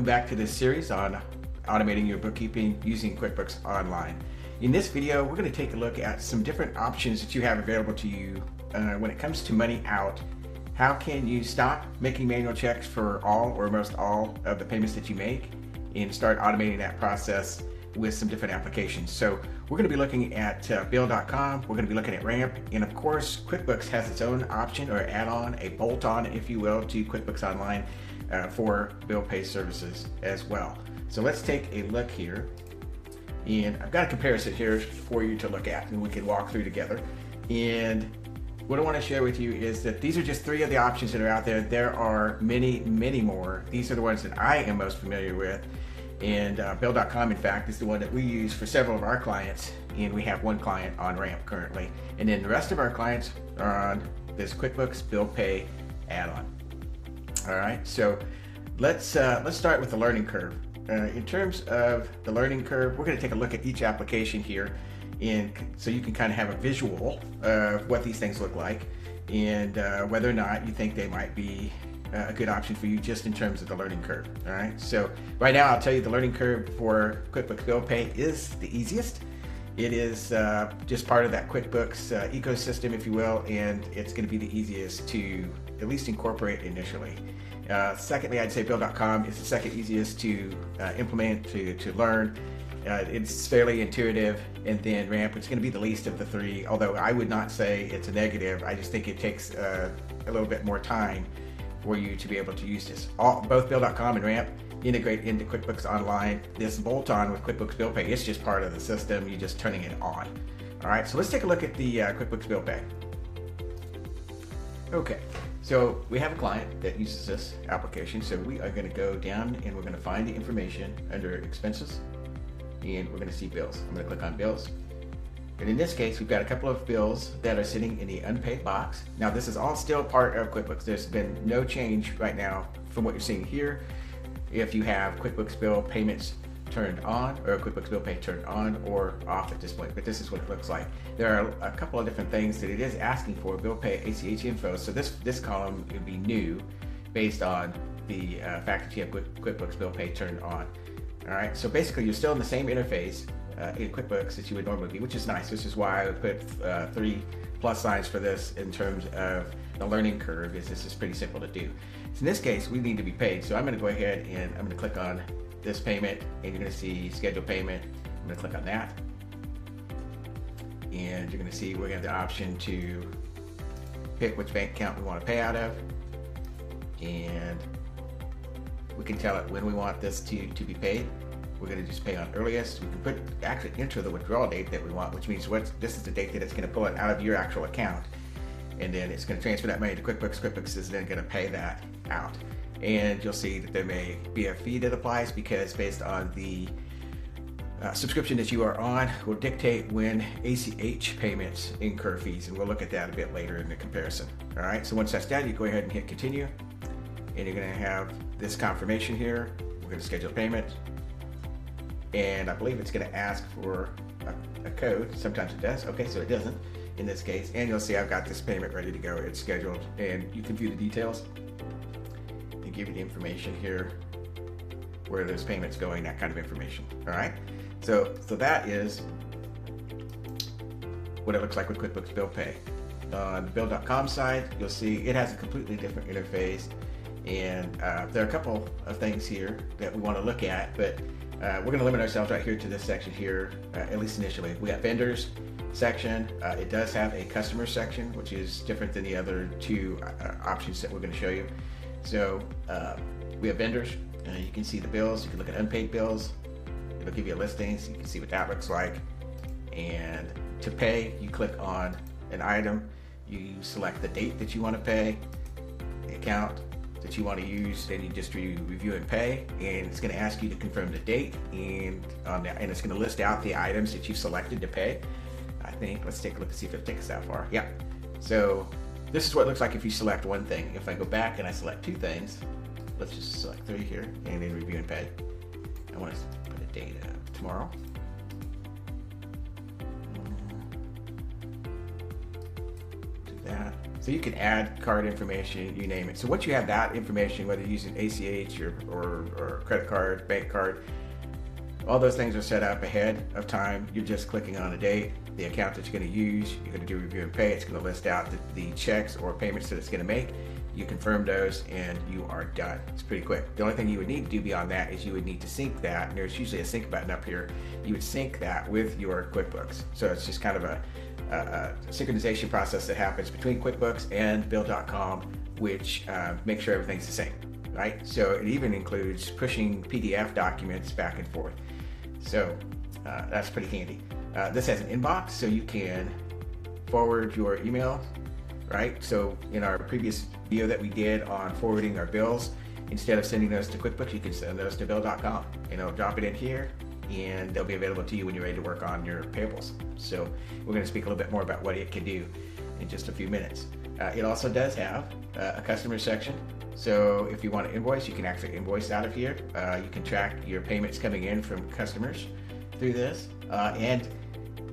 welcome back to this series on automating your bookkeeping using QuickBooks Online. In this video, we're going to take a look at some different options that you have available to you when it comes to money out. How can you stop making manual checks for all or most all of the payments that you make and start automating that process with some different applications. So we're going to be looking at Bill.com, we're going to be looking at Ramp, and of course QuickBooks has its own option or add-on, a bolt-on if you will, to QuickBooks Online for bill pay services as well. So let's take a look here, and I've got a comparison here for you to look at and we can walk through together. And what I want to share with you is that these are just three of the options that are out there. There are many more. These are the ones that I am most familiar with. And Bill.com, in fact, is the one that we use for several of our clients, and we have one client on Ramp currently. And then the rest of our clients are on this QuickBooks Bill Pay add-on. All right, so let's start with the learning curve. In terms of the learning curve, we're going to take a look at each application here, and so you can kind of have a visual of what these things look like, and whether or not you think they might be a good option for you just in terms of the learning curve. All right, so right now I'll tell you the learning curve for QuickBooks Bill Pay is the easiest. It is just part of that QuickBooks ecosystem, if you will, and it's going to be the easiest to at least incorporate initially. Secondly, I'd say Bill.com is the second easiest to implement, to learn. It's fairly intuitive, and then Ramp, it's going to be the least of the three, although I would not say it's a negative. I just think it takes a little bit more time for you to be able to use this. Both Bill.com and Ramp integrate into QuickBooks Online. This bolt-on with QuickBooks Bill Pay, it's just part of the system. You're just turning it on. All right, so let's take a look at the QuickBooks Bill Pay. Okay, so we have a client that uses this application. So we are going to go down and we're going to find the information under Expenses, and we're going to see Bills. I'm going to click on Bills. And in this case, we've got a couple of bills that are sitting in the unpaid box. Now, this is all still part of QuickBooks. There's been no change right now from what you're seeing here. If you have QuickBooks Bill Payments turned on or QuickBooks Bill Pay turned on or off at this point, but this is what it looks like. There are a couple of different things that it is asking for. Bill Pay ACH info. So this column would be new based on the fact that you have QuickBooks Bill Pay turned on. All right, so basically you're still in the same interface in QuickBooks that you would normally be, which is nice. This is why I would put 3 plus signs for this in terms of the learning curve, is this is pretty simple to do. So in this case, we need to be paid. So I'm going to go ahead and I'm going to click on this payment, and you're going to see schedule payment. I'm going to click on that, and you're going to see we have the option to pick which bank account we want to pay out of, and we can tell it when we want this to be paid. We're going to just pay on earliest. We can actually enter the withdrawal date that we want, which means this is the date that it's going to pull it out of your actual account, and then it's going to transfer that money to QuickBooks. QuickBooks is then going to pay that out, and you'll see that there may be a fee that applies because based on the subscription that you are on will dictate when ACH payments incur fees, and we'll look at that a bit later in the comparison. All right, so once that's done, you go ahead and hit continue, and you're going to have this confirmation here. We're going to schedule payment, and I believe it's going to ask for a code. Sometimes it does. Okay, so it doesn't in this case, and you'll see I've got this payment ready to go. It's scheduled, and you can view the details and give you the information here where this payment's going, that kind of information. All right, so that is what it looks like with QuickBooks Bill Pay. On the Bill.com side, you'll see it has a completely different interface, and there are a couple of things here that we want to look at, but we're going to limit ourselves right here to this section here, at least initially. We got vendors section. It does have a customer section, which is different than the other two options that we're going to show you. So we have vendors. You can see the bills. You can look at unpaid bills. It'll give you a listing, so you can see what that looks like. And to pay, you click on an item. You select the date that you want to pay, the account that you want to use, then you just review and pay, and it's going to ask you to confirm the date, and it's going to list out the items that you selected to pay. I think, let's take a look and see if it takes us that far. Yeah, so this is what it looks like if you select one thing. If I go back and I select 2 things, let's just select 3 here, and then review and pay. I want to put a date of tomorrow. Do that. So you can add card information, you name it. So once you have that information, whether you're using ACH or credit card, bank card, all those things are set up ahead of time. You're just clicking on a date, the account that you're going to use, you're going to do review and pay. It's going to list out the checks or payments that it's going to make. You confirm those and you are done. It's pretty quick. The only thing you would need to do beyond that is you would need to sync that. And there's usually a sync button up here. You would sync that with your QuickBooks. So it's just kind of a synchronization process that happens between QuickBooks and Bill.com, which makes sure everything's the same, right? So it even includes pushing PDF documents back and forth. So that's pretty handy. This has an inbox, so you can forward your email, right? So in our previous video that we did on forwarding our bills, instead of sending those to QuickBooks, you can send those to Bill.com, and it'll drop it in here, and they'll be available to you when you're ready to work on your payables. So we're going to speak a little bit more about what it can do in just a few minutes. It also does have a customer section. So if you want to invoice, you can actually invoice out of here. You can track your payments coming in from customers through this. And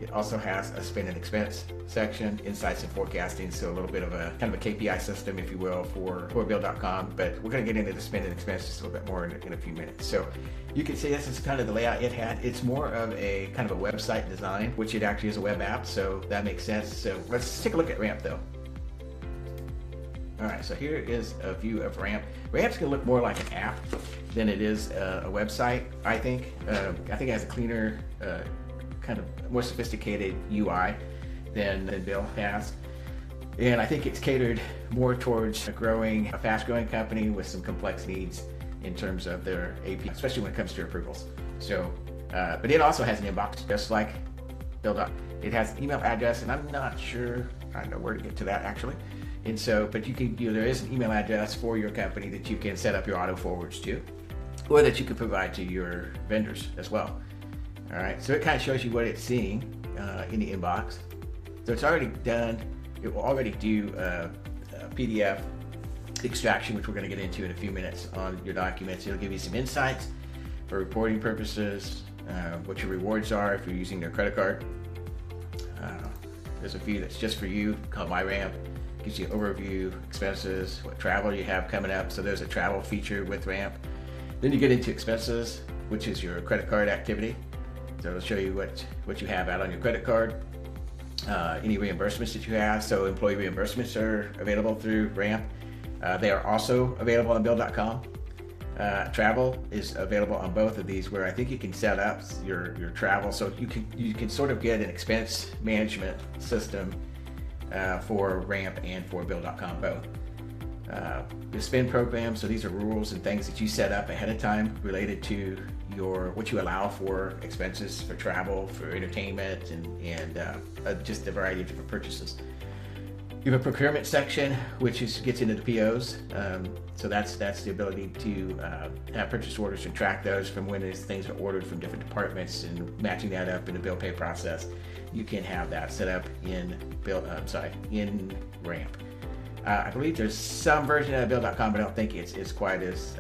it also has a spend and expense section, insights and forecasting. So a little bit of a kind of a KPI system, if you will, for Bill.com. But we're going to get into the spend and expense just a little bit more in a few minutes. So you can see this is kind of the layout it had. It's more of a kind of a website design, which it actually is a web app. So that makes sense. So let's take a look at Ramp though. All right, so here is a view of Ramp. Ramp's gonna look more like an app than it is a website, I think. I think it has a cleaner, kind of more sophisticated UI than Bill has. And I think it's catered more towards a fast-growing company with some complex needs in terms of their AP, especially when it comes to approvals. So, but it also has an inbox, just like Bill. It has an email address, and I'm not sure I know where to get to that actually. And so, but you can, there is an email address for your company that you can set up your auto forwards to, or that you can provide to your vendors as well. All right, so it kind of shows you what it's seeing in the inbox. So it's already done. It will already do a PDF extraction, which we're going to get into in a few minutes on your documents. It'll give you some insights for reporting purposes, what your rewards are if you're using their credit card. There's a few that's just for you called My Ramp. Gives you an overview, expenses, what travel you have coming up. So there's a travel feature with Ramp. Then you get into expenses, which is your credit card activity. So it'll show you what you have out on your credit card, any reimbursements that you have. So employee reimbursements are available through Ramp. They are also available on Bill.com. Travel is available on both of these, where I think you can set up your travel. So you can sort of get an expense management system for Ramp and for Bill.com both. The spend program, so these are rules and things that you set up ahead of time related to what you allow for expenses for travel, for entertainment, and just a variety of different purchases. You have a procurement section, which gets into the POs. So that's the ability to have purchase orders and track those from when these things are ordered from different departments and matching that up in the bill pay process. You can have that set up in Ramp. I believe there's some version of Bill.com, but I don't think it's quite as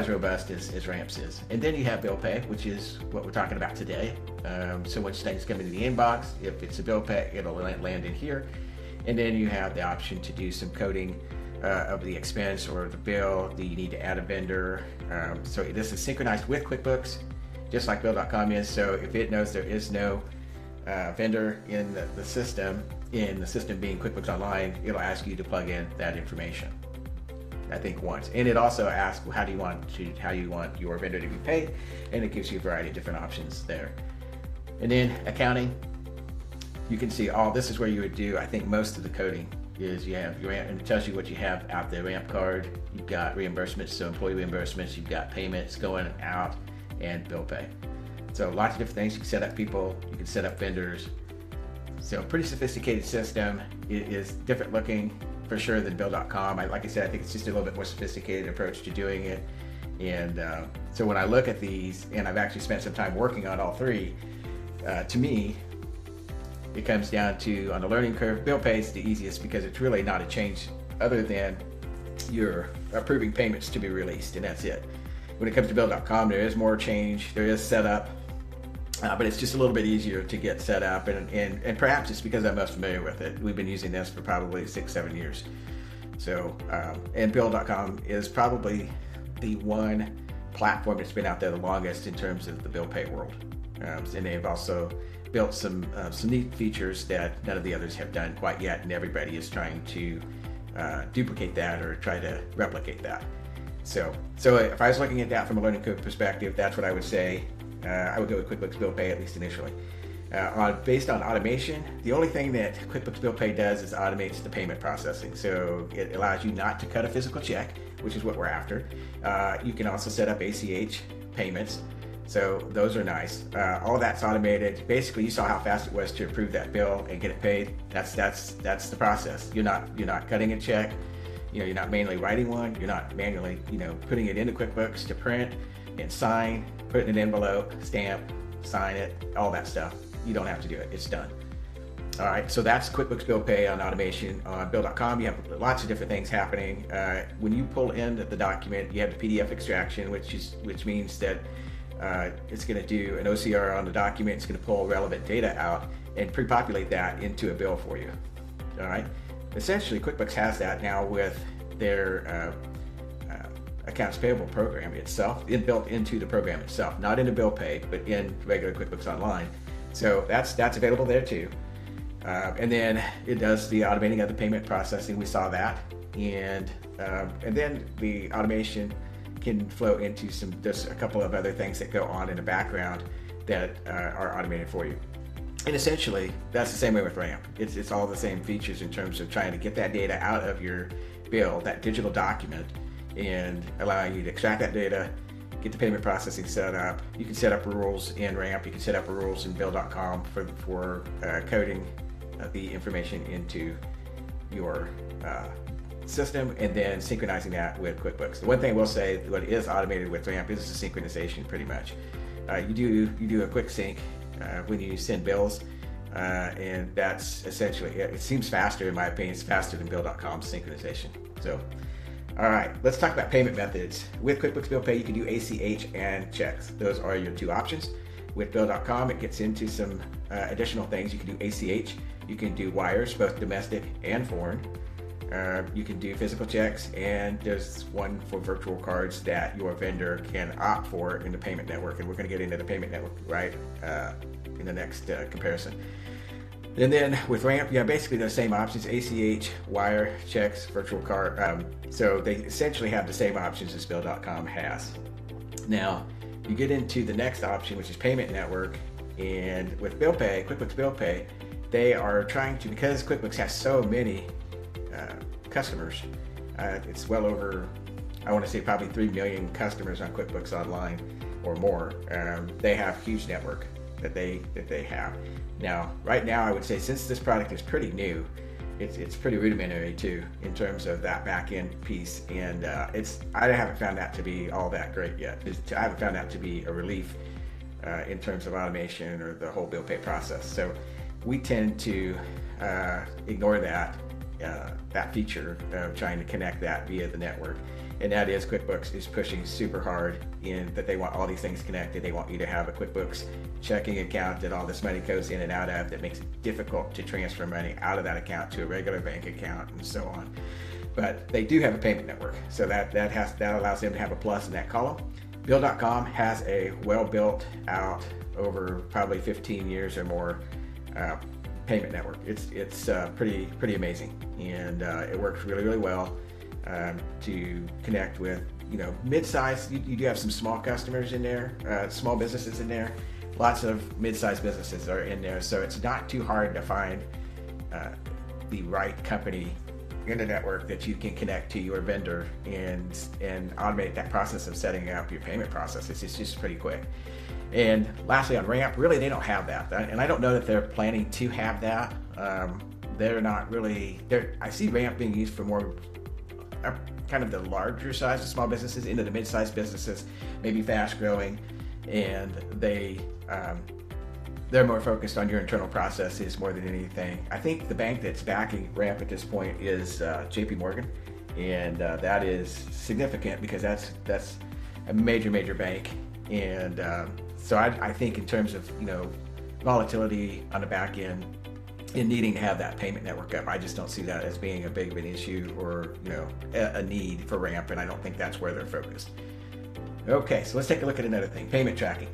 robust as Ramp's is. And then you have Bill Pay, which is what we're talking about today. So once things come into the inbox, if it's a bill pay, it'll land in here. And then you have the option to do some coding of the expense or the bill. Do you need to add a vendor? So this is synchronized with QuickBooks, just like Bill.com is. So if it knows there is no vendor in the system being QuickBooks Online, it'll ask you to plug in that information, I think, once. And it also asks how you want your vendor to be paid, and it gives you a variety of different options there. And then accounting, you can see this is where you would do, I think, most of the coding. Is you have your Ramp, and it tells you what you have out there. Ramp card, you've got reimbursements, so employee reimbursements, you've got payments going out, and bill pay. So lots of different things. You can set up people, you can set up vendors. So pretty sophisticated system. It is different looking for sure than Bill.com. Like I said, I think it's just a little bit more sophisticated approach to doing it. And so when I look at these, and I've actually spent some time working on all three, to me, it comes down to, on the learning curve, bill pay is the easiest because it's really not a change other than you're approving payments to be released, and that's it. When it comes to Bill.com, there is more change. There is setup. but it's just a little bit easier to get set up, and perhaps it's because I'm most familiar with it. We've been using this for probably 6-7 years. So, and Bill.com is probably the one platform that's been out there the longest in terms of the bill pay world. And they've also built some neat features that none of the others have done quite yet, and everybody is trying to duplicate that or try to replicate that. So if I was looking at that from a learning curve perspective, that's what I would say. I would go with QuickBooks Bill Pay, at least initially. Based on automation, the only thing that QuickBooks Bill Pay does is automates the payment processing. So it allows you not to cut a physical check, which is what we're after. You can also set up ACH payments. So those are nice. All of that's automated. Basically, you saw how fast it was to approve that bill and get it paid. That's the process. You're not cutting a check. You're not manually writing one. You're not manually putting it into QuickBooks to print and sign, put it in an envelope, stamp, sign it, all that stuff. You don't have to do it. It's done. All right, so that's QuickBooks Bill Pay on automation. On Bill.com, you have lots of different things happening. When you pull in the document, you have the PDF extraction, which means that it's going to do an OCR on the document. It's going to pull relevant data out and pre-populate that into a bill for you. All right. Essentially, QuickBooks has that now with their accounts payable program itself, built into the program itself, not into Bill Pay, but in regular QuickBooks Online. So that's available there too. And then it does the automating of the payment processing. We saw that, and then the automation can flow into there's a couple of other things that go on in the background that are automated for you. And essentially, that's the same way with Ramp. It's all the same features in terms of trying to get that data out of your bill, that digital document, and allowing you to extract that data, get the payment processing set up. You can set up rules in Ramp. You can set up rules in Bill.com for coding the information into your system, and then synchronizing that with QuickBooks. The one thing I will say, what is automated with Ramp is the synchronization pretty much. You do a quick sync when you send bills, and that's essentially it. Seems faster, in my opinion. It's faster than Bill.com's synchronization. So, all right, let's talk about payment methods. With QuickBooks Bill Pay, you can do ACH and checks. Those are your two options. With Bill.com, it gets into some additional things. You can do ACH. You can do wires, both domestic and foreign. You can do physical checks, and there's one for virtual cards that your vendor can opt for in the payment network, and we're going to get into the payment network right in the next comparison. And then with Ramp, basically the same options: ACH, wire, checks, virtual card. So they essentially have the same options as Bill.com has. Now you get into the next option, which is payment network, and with Bill Pay, QuickBooks Bill Pay, they are trying to, because QuickBooks has so many customers, it's well over, I want to say probably 3 million customers on QuickBooks Online or more. They have a huge network that they have. Now, right now, I would say since this product is pretty new, it's pretty rudimentary too in terms of that back end piece, and I haven't found that to be all that great yet. I haven't found that to be a relief in terms of automation or the whole bill pay process. So we tend to ignore that feature of trying to connect that via the network. And that is, QuickBooks is pushing super hard in that they want all these things connected. They want you to have a QuickBooks checking account that all this money goes in and out of, that makes it difficult to transfer money out of that account to a regular bank account and so on. But they do have a payment network, so that allows them to have a plus in that column. Bill.com has a well-built out, over probably 15 years or more, payment network. It's pretty amazing, and it works really well to connect with mid-size. You do have some small customers in there, small businesses in there. Lots of mid-sized businesses are in there, so it's not too hard to find the right company in the network that you can connect to your vendor and automate that process of setting up your payment process. It's just pretty quick. And lastly, on Ramp, really they don't have that, and I don't know that they're planning to have that. They're not really. I see Ramp being used for more kind of the larger size of small businesses into the mid-sized businesses, maybe fast-growing, and they're more focused on your internal processes more than anything. I think the bank that's backing Ramp at this point is JP Morgan, and that is significant because that's a major bank, and So I think in terms of, volatility on the back end and needing to have that payment network up, I just don't see that as being a big of an issue or, a need for Ramp, and I don't think that's where they're focused. Okay, so let's take a look at another thing, payment tracking.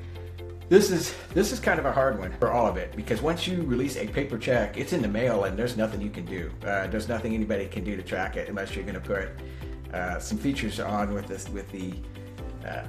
This is kind of a hard one for all of it, because once you release a paper check, it's in the mail and there's nothing you can do. There's nothing anybody can do to track it unless you're going to put some features on with the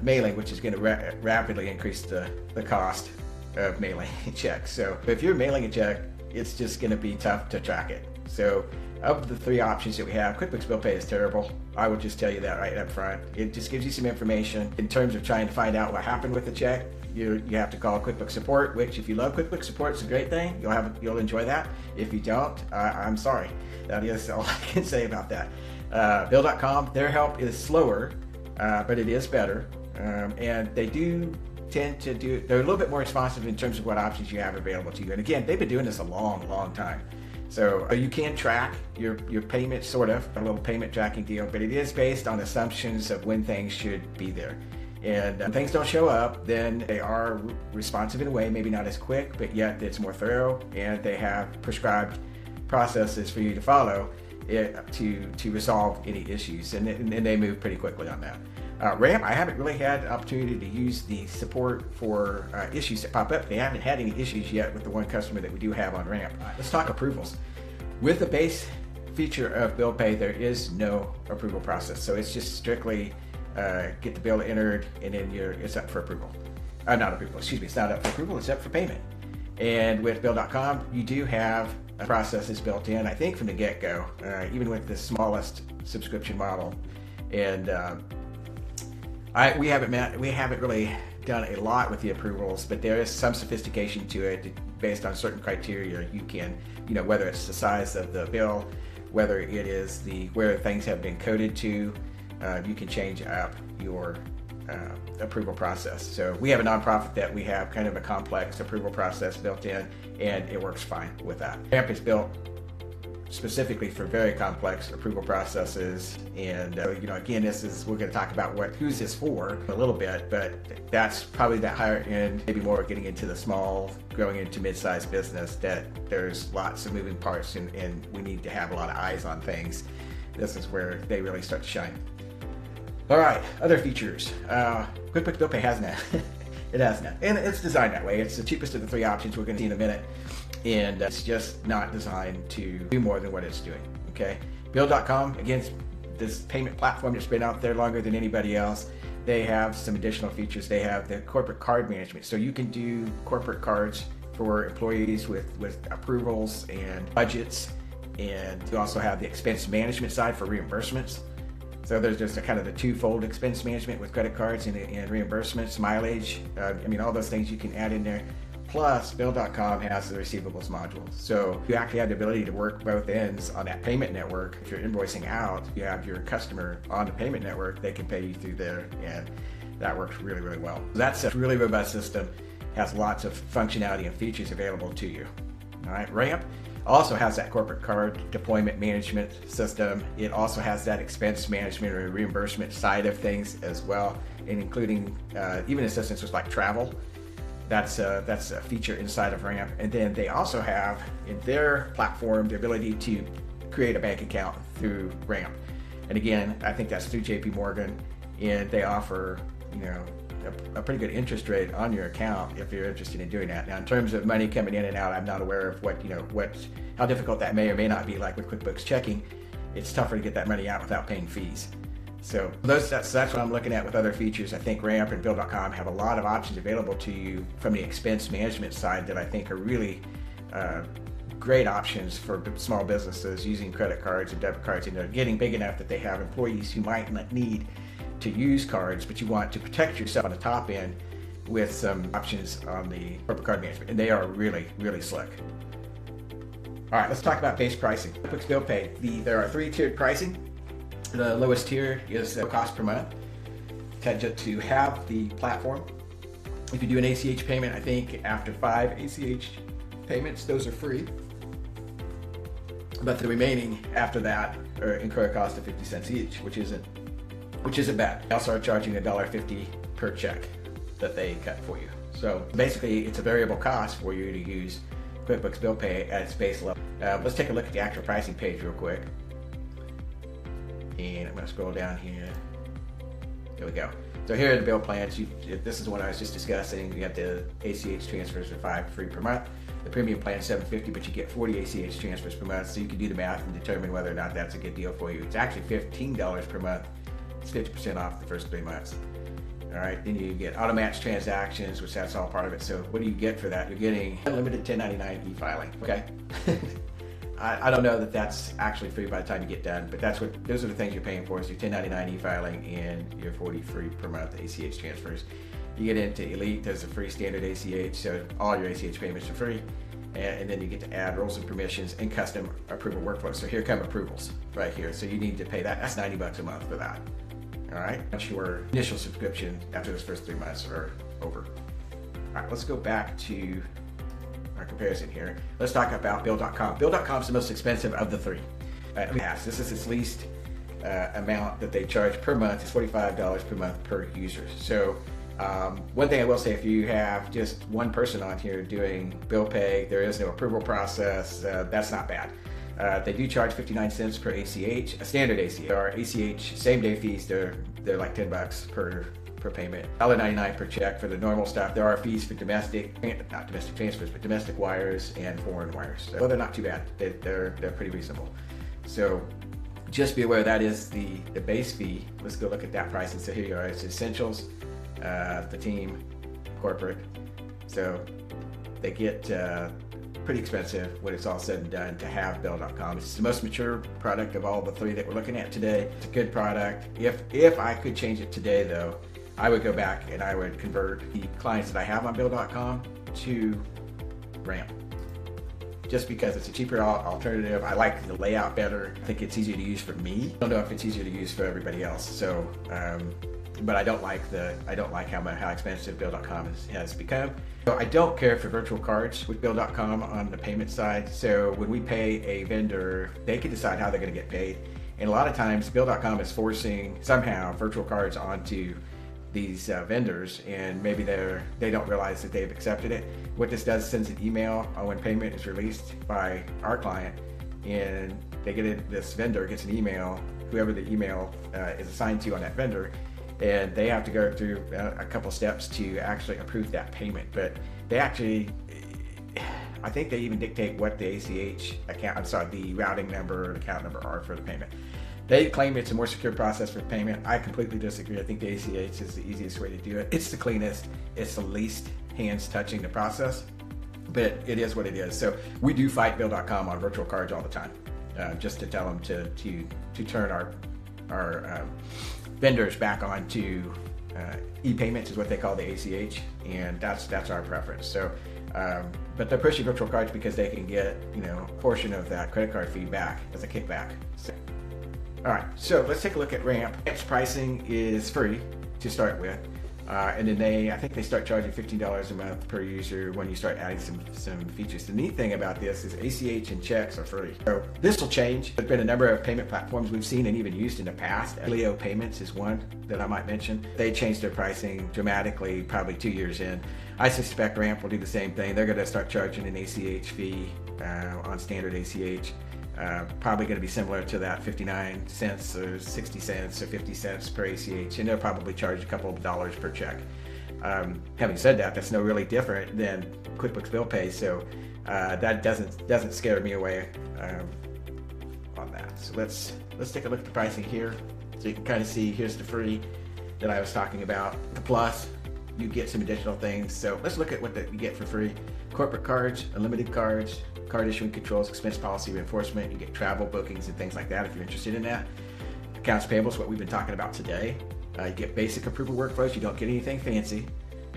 mailing, which is going to rapidly increase the cost of mailing checks. So if you're mailing a check, it's just going to be tough to track it. So of the three options that we have, QuickBooks Bill Pay is terrible. I will just tell you that right up front. It just gives you some information in terms of trying to find out what happened with the check. You have to call QuickBooks support, which if you love QuickBooks support, it's a great thing. You'll enjoy that. If you don't, I'm sorry. That is all I can say about that. Bill.com, their help is slower, but it is better. And they do tend to they're a little bit more responsive in terms of what options you have available to you. And again, they've been doing this a long time. So you can track your payment, sort of, a little payment tracking deal, but it is based on assumptions of when things should be there. And when things don't show up, then they are responsive in a way, maybe not as quick, but yet it's more thorough, and they have prescribed processes for you to follow to resolve any issues, and they move pretty quickly on that. Ramp, I haven't really had the opportunity to use the support for issues that pop up. They haven't had any issues yet with the one customer that we do have on Ramp. Let's talk approvals. With the base feature of Bill Pay, there is no approval process, so it's just strictly get the bill entered, and then it's up for approval. Not approval, excuse me, it's not up for approval, it's up for payment. And with Bill.com, you do have processes built in, I think from the get-go, even with the smallest subscription model. And we haven't really done a lot with the approvals, but there is some sophistication to it based on certain criteria. You can, whether it's the size of the bill, whether it is where things have been coded to, you can change up your approval process. So we have a nonprofit that we have kind of a complex approval process built in, and it works fine with that. Ramp is built specifically for very complex approval processes, and again, we're going to talk about who's this for a little bit, but that's probably that higher end, maybe more getting into the small, growing into mid-sized business, that there's lots of moving parts, and we need to have a lot of eyes on things. This is where they really start to shine. All right, other features. QuickBooks Bill Pay has none. It has none, and it's designed that way. It's the cheapest of the three options we're going to see in a minute, and it's just not designed to do more than what it's doing. Okay, Bill.com, again, this payment platform that's been out there longer than anybody else. They have some additional features. They have the corporate card management, so you can do corporate cards for employees with approvals and budgets, and you also have the expense management side for reimbursements. So there's just a kind of the twofold expense management with credit cards and reimbursements, mileage. All those things you can add in there. Plus, Bill.com has the receivables module. So you actually have the ability to work both ends on that payment network. If you're invoicing out, you have your customer on the payment network, they can pay you through there, and that works really, really well. That's a really robust system, has lots of functionality and features available to you. All right, Ramp also has that corporate card deployment management system. It also has that expense management or reimbursement side of things as well, and including even assistance with like travel. That's a feature inside of Ramp. And then they also have in their platform the ability to create a bank account through Ramp. And again, I think that's through JP Morgan, and they offer a pretty good interest rate on your account if you're interested in doing that. Now, in terms of money coming in and out, I'm not aware of how difficult that may or may not be. Like with QuickBooks Checking, it's tougher to get that money out without paying fees. So that's what I'm looking at with other features. I think Ramp and Bill.com have a lot of options available to you from the expense management side that I think are really great options for small businesses using credit cards and debit cards, and they're getting big enough that they have employees who might not need to use cards, but you want to protect yourself on the top end with some options on the corporate card management, and they are really, really slick. All right, let's talk about base pricing. QuickBooks Bill Pay. There are three-tiered pricing. The lowest tier is the cost per month to have the platform. If you do an ACH payment, I think after 5 ACH payments, those are free. But the remaining after that incur a cost of 50 cents each, which isn't bad. They also are charging $1.50 per check that they cut for you. So basically, it's a variable cost for you to use QuickBooks Bill Pay at its base level. Let's take a look at the actual pricing page real quick. And I'm going to scroll down here. There we go. So here are the bill plans. This is the one I was just discussing. You have the ACH transfers for $5 free per month. The premium plan is $7.50, but you get 40 ACH transfers per month. So you can do the math and determine whether or not that's a good deal for you. It's actually $15 per month. It's 50% off the first 3 months. All right, then you get auto-match transactions, which that's all part of it. So what do you get for that? You're getting unlimited 1099 e-filing, okay? I don't know that that's actually free by the time you get done, but those are the things you're paying for, is your 1099 e-filing and your 40 free per month ACH transfers. You get into Elite, there's a free standard ACH, so all your ACH payments are free. And then you get to add roles and permissions and custom approval workflows. So here come approvals right here. So you need to pay that. That's $90 a month for that. All right, once your initial subscription after those first 3 months are over. All right, let's go back to our comparison here. Let's talk about Bill.com. Bill.com is the most expensive of the three. This is its least amount that they charge per month. It's $45 per month per user. So one thing I will say, if you have just one person on here doing bill pay, there is no approval process, that's not bad. They do charge 59 cents per ACH, a standard ACH. Our ACH same-day fees, they're like $10 per payment. $1.99 per check for the normal stuff. There are fees for not domestic transfers, but domestic wires and foreign wires. So they're not too bad. They're pretty reasonable. So just be aware that is the base fee. Let's go look at that pricing. So here you are. It's Essentials, the team, corporate. So they get pretty expensive when it's all said and done to have Bill.com. It's the most mature product of all the three that we're looking at today. It's a good product. If I could change it today though, I would go back and I would convert the clients that I have on Bill.com to Ramp. Just because it's a cheaper alternative. I like the layout better. I think it's easier to use for me. I don't know if it's easier to use for everybody else. So, but I don't like how expensive Bill.com has become. So I don't care for virtual cards with Bill.com on the payment side. So when we pay a vendor, they can decide how they're going to get paid. And a lot of times Bill.com is forcing somehow virtual cards onto these vendors, and maybe they don't realize that they've accepted it. What this does, sends an email when payment is released by our client, and this vendor gets an email, whoever the email is assigned to on that vendor, and they have to go through a couple steps to actually approve that payment. But they actually, I think they even dictate what the ACH account, the routing number and account number are for the payment. They claim it's a more secure process for payment. I completely disagree. I think the ACH is the easiest way to do it. It's the cleanest. It's the least hands touching the process, but it is what it is. So we do fight Bill.com on virtual cards all the time, just to tell them to turn our vendors back onto e-payments is what they call the ACH, and that's our preference. So, but they're pushing virtual cards because they can get a portion of that credit card fee back as a kickback. So, all right, so let's take a look at Ramp. Ramp's pricing is free to start with, and then I think they start charging $15 a month per user when you start adding some features. The neat thing about this is ACH and checks are free. So this will change. There's been a number of payment platforms we've seen and even used in the past. Leo Payments is one that I might mention. They changed their pricing dramatically probably 2 years in. I suspect Ramp will do the same thing. They're going to start charging an ACH fee on standard ACH. Probably going to be similar to that 59 cents or 60 cents or 50 cents per ACH, and they'll probably charge a couple of dollars per check. Having said that, that's no really different than QuickBooks Bill Pay, so that doesn't scare me away on that. So let's take a look at the pricing here, so you can kind of see. Here's the free that I was talking about. The plus, you get some additional things. So let's look at what you get for free. Corporate cards, unlimited cards, card issuing controls, expense policy reinforcement. You get travel bookings and things like that if you're interested in that. Accounts payable is what we've been talking about today. You get basic approval workflows. You don't get anything fancy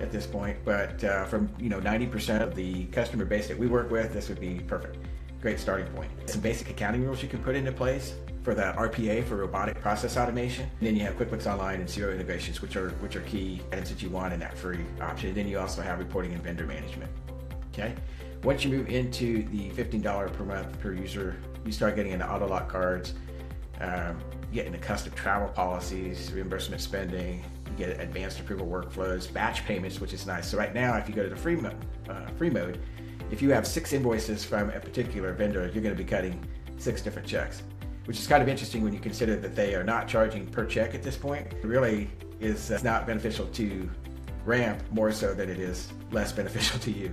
at this point, but from 90% of the customer base that we work with, this would be perfect. Great starting point. Some basic accounting rules you can put into place for the RPA, for robotic process automation. And then you have QuickBooks Online and Zero integrations, which are key items that you want in that free option. And then you also have reporting and vendor management. Okay. Once you move into the $15 per month per user, you start getting into auto lock cards, get into custom travel policies, reimbursement spending. You You get advanced approval workflows, batch payments, which is nice. So right now, if you go to the free mode, if you have 6 invoices from a particular vendor, you're going to be cutting 6 different checks, which is kind of interesting when you consider that they are not charging per check at this point. It really is not beneficial to Ramp more so than it is less beneficial to you.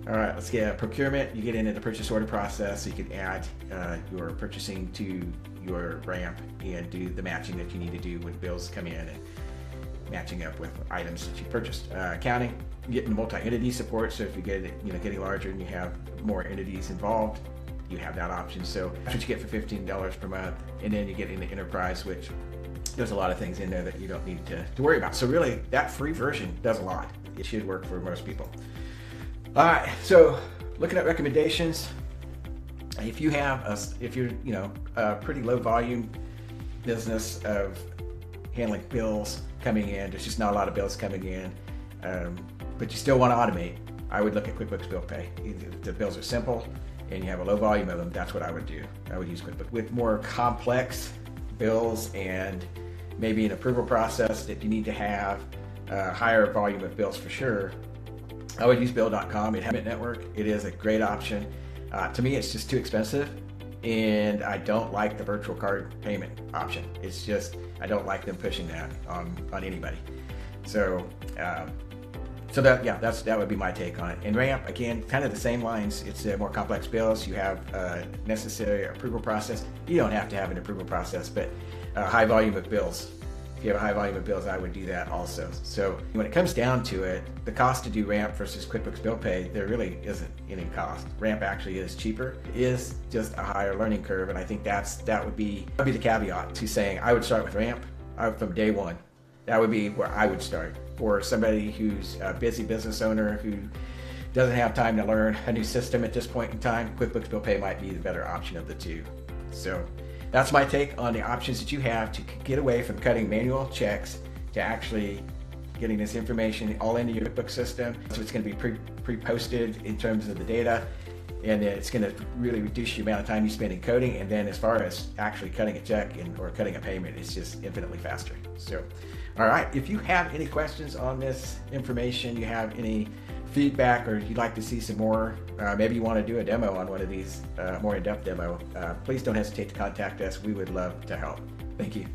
All right, let's get procurement. You get into the purchase order process, so you can add your purchasing to your Ramp and do the matching that you need to do when bills come in and matching up with items that you purchased. Accounting, you get into multi-entity support, so if you get getting larger and you have more entities involved, you have that option. So that's what you get for $15 per month. And then you get into enterprise, which there's a lot of things in there that you don't need to worry about. So really, that free version does a lot. It should work for most people. All right, so looking at recommendations, if you're a pretty low volume business of handling bills coming in, there's just not a lot of bills coming in, but you still want to automate, I would look at QuickBooks Bill Pay. If the bills are simple and you have a low volume of them, that's what I would do. I would use QuickBooks. With more complex bills and maybe an approval process that you need to have a higher volume of bills for sure, I would use Bill.com. It has a network. It is a great option. To me, it's just too expensive, and I don't like the virtual card payment option. It's just, I don't like them pushing that on anybody. So that would be my take on it. And Ramp, again, kind of the same lines. It's more complex bills. You have a necessary approval process. You don't have to have an approval process, but high volume of bills. If you have a high volume of bills, I would do that also. So when it comes down to it, the cost to do Ramp versus QuickBooks Bill Pay, there really isn't any cost. Ramp actually is cheaper. It is just a higher learning curve, and I think that would be the caveat to saying I would start with Ramp from day one. That would be where I would start. For somebody who's a busy business owner who doesn't have time to learn a new system at this point in time, QuickBooks Bill Pay might be the better option of the two. So that's my take on the options that you have to get away from cutting manual checks to actually getting this information all into your QuickBooks system. So it's going to be pre-posted in terms of the data, and it's going to really reduce the amount of time you spend in coding. And then as far as actually cutting a check or cutting a payment, it's just infinitely faster. So, all right, if you have any questions on this information, you have any feedback, or you'd like to see some more, maybe you want to do a demo on one of these, more in-depth demo, please don't hesitate to contact us. We would love to help. Thank you.